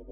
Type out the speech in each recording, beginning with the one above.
Nu,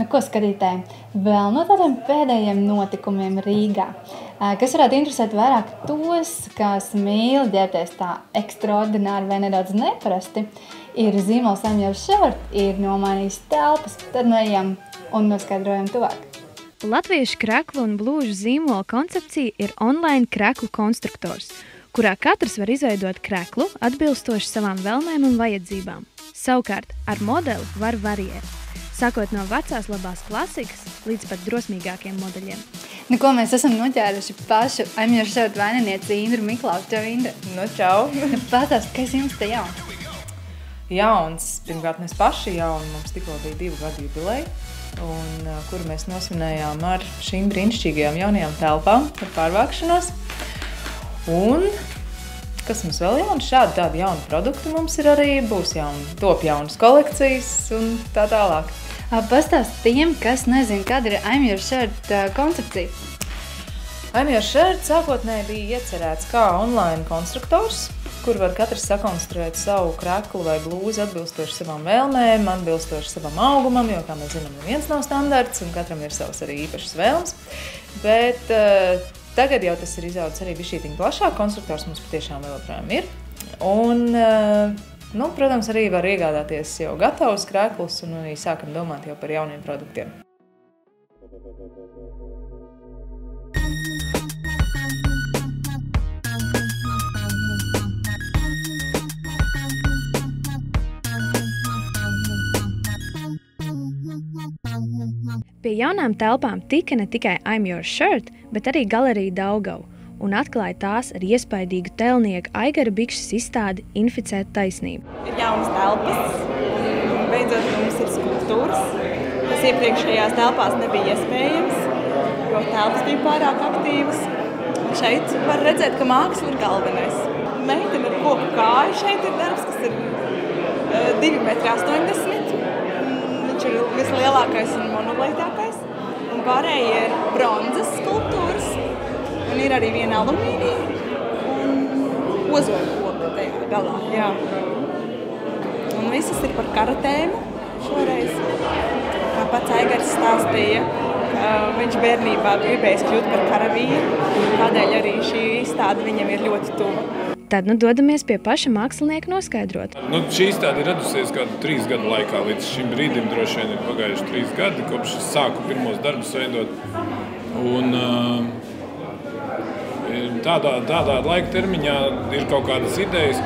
ko skatītāji, vēl no tādiem pēdējiem notikumiem Rīgā, kas varētu interesēt vairāk tos, kas mīl ģērbties tā ekstraordināri vai nedaudz neparasti, ir zīmols I'm Your Shirt, ir nomainījis telpas, tad nu ejam un noskaidrojam tuvāk. Latviešu kreklu un blūžu zīmola koncepcija ir online kreklu konstruktors, kurā katrs var izveidot kreklu atbilstoši savām vēlmēm un vajadzībām. Savukārt, ar modeli var variēt, sākot no vecās labās klasikas līdz pat drosmīgākiem modeļiem. Nu, ko mēs esam noķēruši pašu I'm Your Shirt vaininieci Indru Miklaus. Čau, Indra! Nu, čau! Pastāst, kas jums te jauns? Jauns. Pirmkārt, mēs paši jauni. Mums tikko bija 2 gadu jubileja, kuru mēs nosvinējām ar šīm brīnišķīgajām jaunajām telpām par pārvākšanos. Un kas mums vēl jauns? Šādi tādi jauni produkti mums ir arī, būs top jaunas kolekcijas un tā tālāk. Pastāst tiem, kas nezin, kāda ir I'm Your Shirt koncepcija. I'm Your Shirt sākotnēji bija iecerēts kā online konstruktors, kur var katrs sakonstruēt savu kreklu vai blūzi atbilstoši savām vēlmēm, atbilstoši savam augumam, jo, kā mēs zinām, neviens nav standarts un katram ir savas arī īpašas vēlmes. Bet tagad jau tas ir izaudzis arī bišķītiņ plašāk, konstruktors mums patiešām vēl joprojām ir. Un, nu, protams, arī var iegādāties jau gatavus kreklus un arī sākam domāt jau par jauniem produktiem. Pie jaunām telpām tika ne tikai I'm Your Shirt, bet arī galerija Daugava un atklāja tās ar iespaidīgu tēlnieku Aigara Bikšas izstādi Inficēt taisnību. Ir jaunas telpas, un beidzot mums ir skulptūras, kas iepriekšējās telpās nebija iespējams, jo telpas bija pārāk aktīvas. Šeit var redzēt, ka māksla ir galvenais. Meitene ar koku kāju šeit ir darbs, kas ir 2,80 m. Viņš ir vislielākais un monolītākais. Un pārējie ir bronzas skulptūras. Un ir arī viena alumīnija un ozola koka tajā galā. Jā. Un visas ir par kara tēmu šoreiz. Kā pats Aigars stāstīja, ka viņš bērnībā gribējis kļūt par karavīru. Tādēļ arī šī izstāde viņam ir ļoti tuva. Tad nu dodamies pie paša mākslinieka noskaidrot. Nu, šī izstāde ir radusies kādu 3 gadu laikā. Līdz šim brīdim droši vien ir pagājuši 3 gadi, kopš es sāku pirmos darbus veidot. Un tādā laika termiņā ir kaut kādas idejas,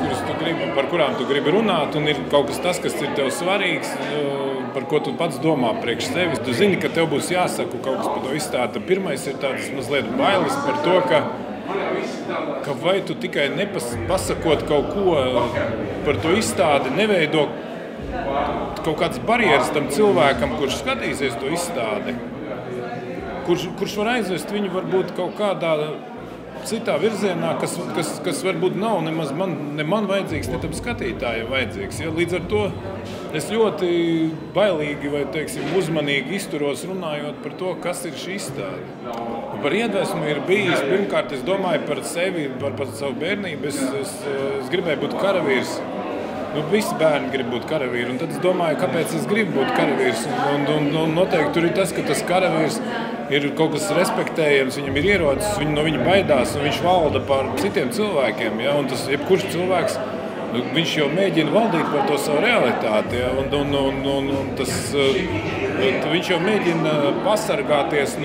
par kurām tu gribi runāt, un ir kaut kas kas ir tev svarīgs, par ko tu pats domā priekš sevis. Tu zini, ka tev būs jāsaka kaut kas par to izstādi. Pirmais ir tāds mazliet bailes par to, ka vai tu tikai nepasakot kaut ko par to izstādi, neveido kaut kādas barjeras tam cilvēkam, kurš skatīsies to izstādi, kurš var aizvest viņu varbūt kaut kādā citā virzienā, kas varbūt nav nemaz ne man vajadzīgs, ne tam skatītājiem vajadzīgs. Ja? Līdz ar to es ļoti bailīgi vai, teiksim, uzmanīgi izturos runājot par to, kas ir šī izstāde. Par iedvesmu ir bijis, pirmkārt, es domāju par sevi, par savu bērnību. Es gribēju būt karavīrs. Nu, visi bērni grib būt karavīri, un tad es domāju, kāpēc es gribu būt karavīrs. Un noteikti tur ir tas, ka tas karavīrs ir kaut kas respektējams, viņam ir ierocis, no viņa baidās, un viņš valda pār citiem cilvēkiem. Ja? Un tas, jebkurš cilvēks, viņš jau mēģina valdīt par to savu realitāti. Ja? Un viņš jau mēģina pasargāties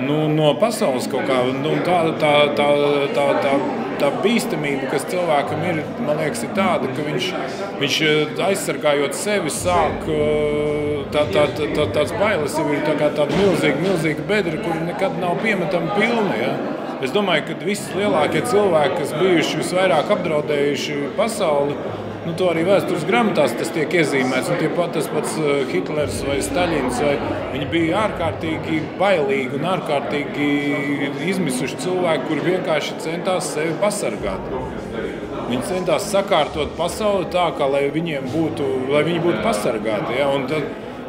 no pasaules kaut kā. Tā bīstamība, kas cilvēkam ir, man liekas, ir tāda, ka viņš aizsargājot sevi sāk, tāds bailes jau ir tāda milzīga bedra, kur nekad nav piemetama pilna. Ja? Es domāju, ka visi lielākie cilvēki, kas bijuši visvairāk apdraudējuši pasauli, nu, to arī vēstures grāmatās tas tiek iezīmēts. Un tas pats Hitlers vai Staļins, viņi bija ārkārtīgi bailīgi un ārkārtīgi izmisuši cilvēki, kuri vienkārši centās sevi pasargāt. Viņi centās sakārtot pasauli tā, kā lai viņi būtu pasargāti. Ja? Un tad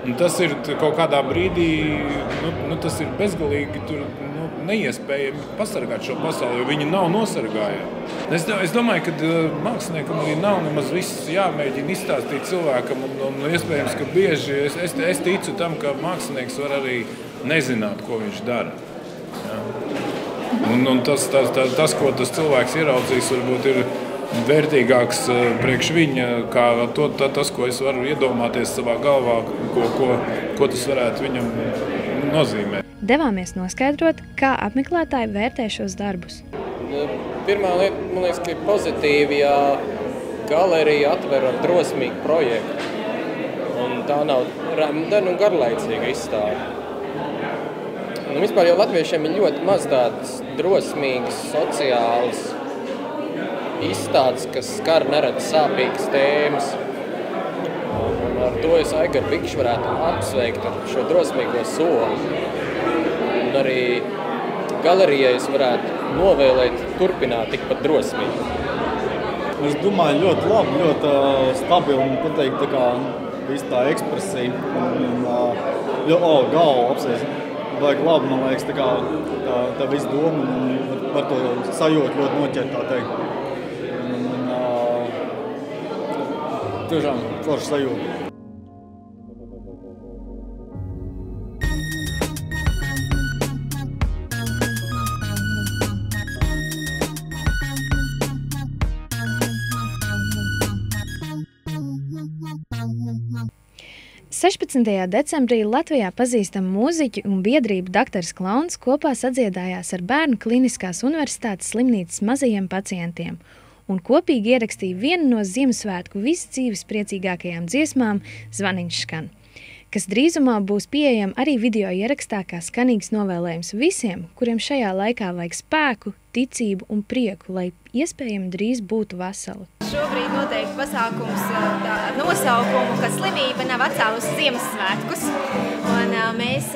Un tas ir kaut kādā brīdī, tas ir bezgalīgi neiespējami pasargāt šo pasauli, jo viņi nav nosargājami. Es domāju, ka māksliniekam arī nav nemaz viss jāmēģina izstāstīt cilvēkam, un iespējams, ka bieži es ticu tam, ka mākslinieks var arī nezināt, ko viņš dara. Jā. Un tas, ko tas cilvēks ieraudzīs, varbūt ir vērtīgāks priekš viņa, kā tas, ko es varu iedomāties savā galvā, ko tas varētu viņam nozīmēt. Devāmies noskaidrot, kā apmeklētāji vērtē šos darbus. Pirmā lieta, man liekas, ka ir pozitīvi, ja galerija atver ar drosmīgu projektu. Un tā nav garlaicīga izstāde. Un vispār jau latviešiem ir ļoti maz tādas drosmīgas, sociālas izstādes, kas skar neredz sāpīgas tēmas. Un ar to es Aigaru Bikšu varētu apsveikt ar šo drosmīgo soli. Un arī galerijai es varētu novēlēt turpināt tikpat drosmīgi. Es domāju, ļoti labi, ļoti stabili un pateikt tā kā visu tā ekspresija. Galva apsies. Vajag labi, man liekas, tā visu doma un par to sajūtu ļoti noķert, tā teikt. Tiešām forša sajūta. 16. decembrī Latvijā pazīstama mūziķu un biedrība Daktars Klauns kopā sadziedājās ar Bērnu Kliniskās universitātes slimnīcas mazajiem pacientiem un kopīgi ierakstīja vienu no Ziemassvētku visu dzīves priecīgākajām dziesmām Zvaniņš skan, kas drīzumā būs pieejama arī video ierakstā kā skanīgs novēlējums visiem, kuriem šajā laikā vajag spēku, ticību un prieku, lai iespējami drīz būtu veseli. Šobrīd notiek pasākums ar nosaukumu, ka slimība nav atcēlusi Ziemassvētkus. Un mēs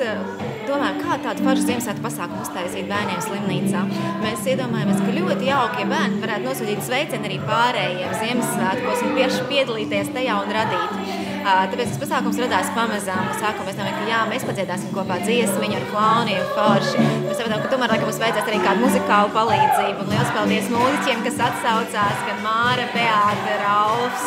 domājam, kā tādu foršu Ziemassvētku pasākumu uztaisīt bērniem slimnīcā. Mēs iedomājamies, ka ļoti jauki, ja bērni varētu nosūtīt sveicienu arī pārējiem Ziemassvētkos un tieši piedalīties tajā un radīt. Tāpēc tas pasākums radās pamazām. Sākumā mēs domājam, ka jā, mēs padziedāsim kopā dziesmiņu ar klauniem, forši. Mēs sapratām, ka tomēr laikam mums vajadzēs arī kādu muzikālu palīdzību. Un liels paldies mūziķiem, kas atsaucās, gan Māra, Beāta, Ralfs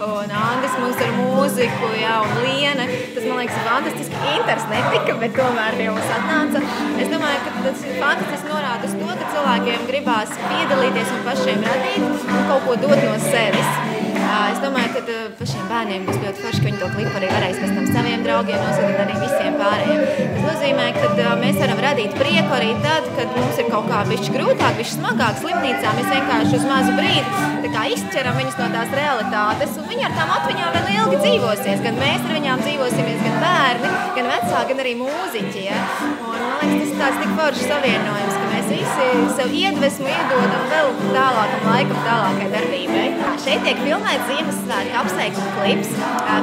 un Andris mums ar mūziku, jā, un Liena. Tas, man liekas, ir fantastiski. Inters netika, bet tomēr pie mums atnāca. Es domāju, ka tas ir fantastiski norāda uz to, ka cilvēkiem gribās piedalīties un pašiem radīt un kaut ko dot no sevis. Es domāju, ka pašiem bērniem būs ļoti forši, ka viņi to klipu arī varēs pēc tam saviem draugiem nosūtīt arī visiem pārējiem. Tas nozīmē, ka mēs varam radīt prieku arī tad, kad mums ir kaut kā bišķi grūtāk, bišķi smagāk slimnīcā. Mēs vienkārši uz mazu brīdi tā kā izķeram viņus no tās realitātes, un viņi ar tām atmiņām vēl ilgi dzīvosies. Gan mēs ar viņām dzīvosimies, gan bērni, gan vecāki, gan arī mūziķi. Ja? Un, man liekas, tas ir tāds tik foršs savienojums, ka mēs visi sev iedvesmu iedodam vēl tālākam laikam, tālākai darbībai. Šeit tiek filmēts Ziemassvētku apsveikuma klips,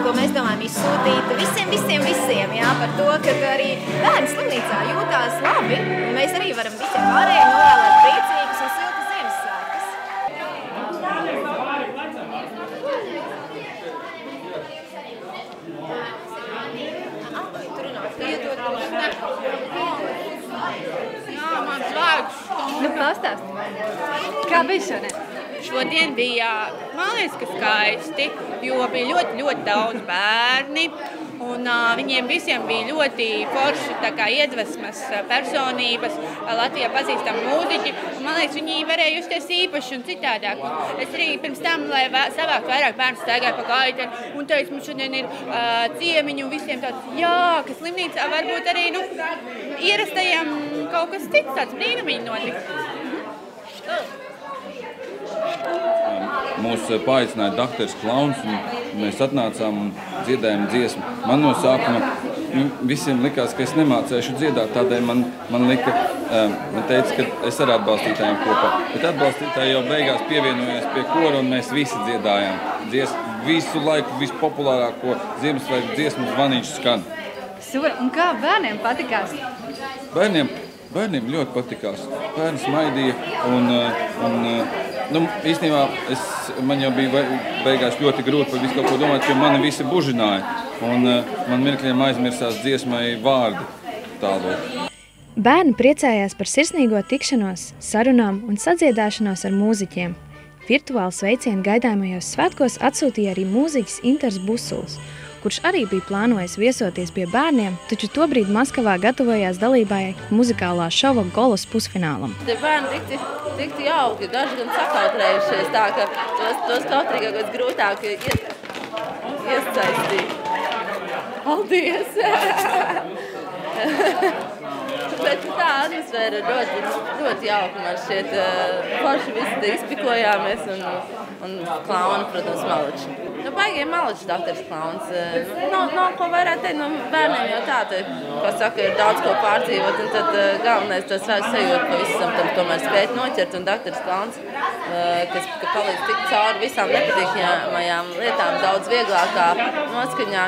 ko mēs domājam izsūtīt visiem, jā, par to, ka arī bērni slimnīcā jūtās labi, un mēs arī varam visiem pārējiem novēlēt priecīgus un siltus Ziemassvētkus. Jā, man svārds. Nu, pastāst. Kā bija šodien? Šodien bija, man liekas, ka skaisti, jo bija ļoti daudz bērni, un viņiem visiem bija ļoti forši tā kā iedvesmas personības, Latvijā pazīstami mūziķi, un man liekas, viņi varēja justies īpaši un citādāk. Es arī pirms tam, lai savākt vairāk bērnu staigāju pa gaiteni, un teicu, mums šodien ir ciemiņi un visiem tāds, jā, ka slimnīcā varbūt arī, ierastajiem kaut kas cits, tāds brīnumiņi notiks. Mūs paaicināja Daktars Klauns, un mēs atnācām un dziedājām dziesmu. Man no sākuma visiem likās, ka es nemācēšu dziedāt, tādēļ man lika, man teica, ka es ar atbalstītājiem kopā. Bet atbalstītāji jau beigās pievienojās pie kora, un mēs visi dziedājām visu laiku vispopulārāko Ziemassvētku dziesmu Zvaniņš skan. Super, un kā bērniem patikās? Bērniem ļoti patikās. Bērni smaidīja un Īstenībā man jau bija beigās ļoti grūti par visu kaut ko domāt, jo mani visi bužināja. Un man mirkļiem aizmirsās dziesmai vārdi tālāk. Bērni priecājās par sirsnīgo tikšanos, sarunām un sadziedāšanos ar mūziķiem. Virtuāli sveicienu gaidāmajos svētkos atsūtīja arī mūziķis Inters Busuls, kurš arī bija plānojis viesoties pie bērniem, taču tobrīd Maskavā gatavojās dalībai muzikālā šova Golos pusfinālam. Tie bērni tikti jauki, daži gan sakautrējušies tā, ka tos kautrīgākos grūtāk iesaistīt. Paldies! Bet tā atmosfēra ļoti jauka, man šķiet. Forši visi izpikojāmies un klauni, protams, maliči. Baigie maliči doktors klauns. Nav ko vairāk teikt, bērniem jau tā, kā saka, ir daudz ko pārdzīvot, un tad galvenais tas sajūt pavisam tam tomēr spēt noķert, un doktors klauns, kas palīdz tikt cauri visām nepatīkamajām lietām daudz vieglākā noskaņā,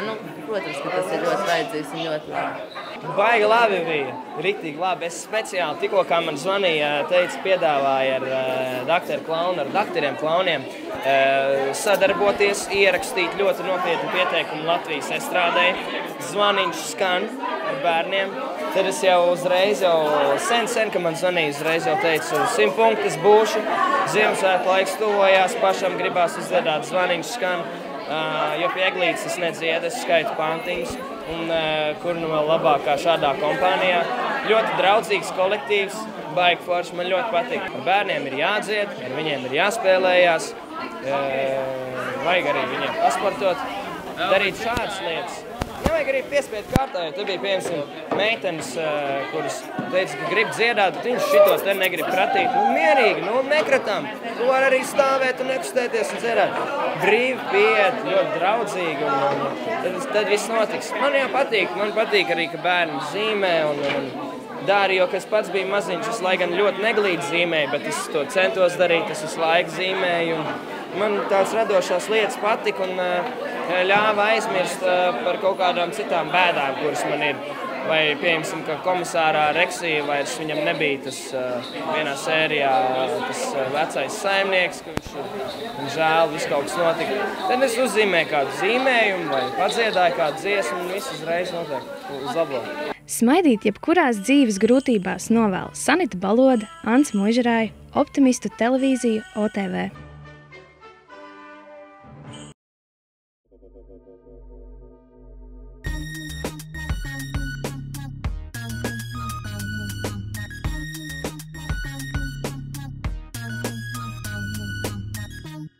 protams, ka tas ir ļoti vajadzīgs un ļoti labi. Baigi labi bija, riktīgi labi. Es speciāli tikko, kā man zvanīja, piedāvāja ar doktoru klaunu, ar doktoriem klauniem sadarboties, ierakstīt ļoti nopietnu pieteikumu Latvijas estrādē. Zvaniņš skan ar bērniem. Tad es jau uzreiz, sen, kad man zvanīja, uzreiz jau teicu, 100 punktus būšu. Ziemassvētku laiks tuvojās, pašam gribās uzdziedāt, zvaniņš skan. Jo pie eglītes es nedziedu, es skaitu pantiņus, un kur vēl labākā šādā kompānijā. Ļoti draudzīgs kolektīvs, baigi forši, man ļoti patīk. Ar bērniem ir jādzied, ar viņiem ir jāspēlējās, vajag arī viņiem pasportot, darīt šādas lietas. Nevajag arī piespēt kārtā, jo te bija, piemēram, meitenes, kuras teica, ka grib dziedāt, bet viņš šitos te negrib kratīt. Mierīgi, nekratām. Tu var arī stāvēt un nekustēties un dziedāt. Brīvi pieiet, ļoti draudzīgi, un tad viss notiks. Man jau patīk, man patīk arī, ka bērni zīmē un dara, jo kas pats bija maziņš, es lai gan ļoti neglīti zīmēju, bet es to centos darīt, es visu laiku zīmēju. Man tās radošās lietas patika un ļāva aizmirst par kaut kādām citām bēdām, kuras man ir. Vai, piemēram, ka komisārā Reksija vairs viņam nebija tas vienā sērijā tas vecais saimnieks, ka viņš žēl, viss kaut kas notika. Tad es uzzīmēju kādu zīmējumu vai padziedāju kādu dziesmu un viss uzreiz notiek uz labo. Smaidīt jebkurās dzīves grūtībās novēl Sanita Baloda, Ants Muižrāja, Optimistu televīziju OTV.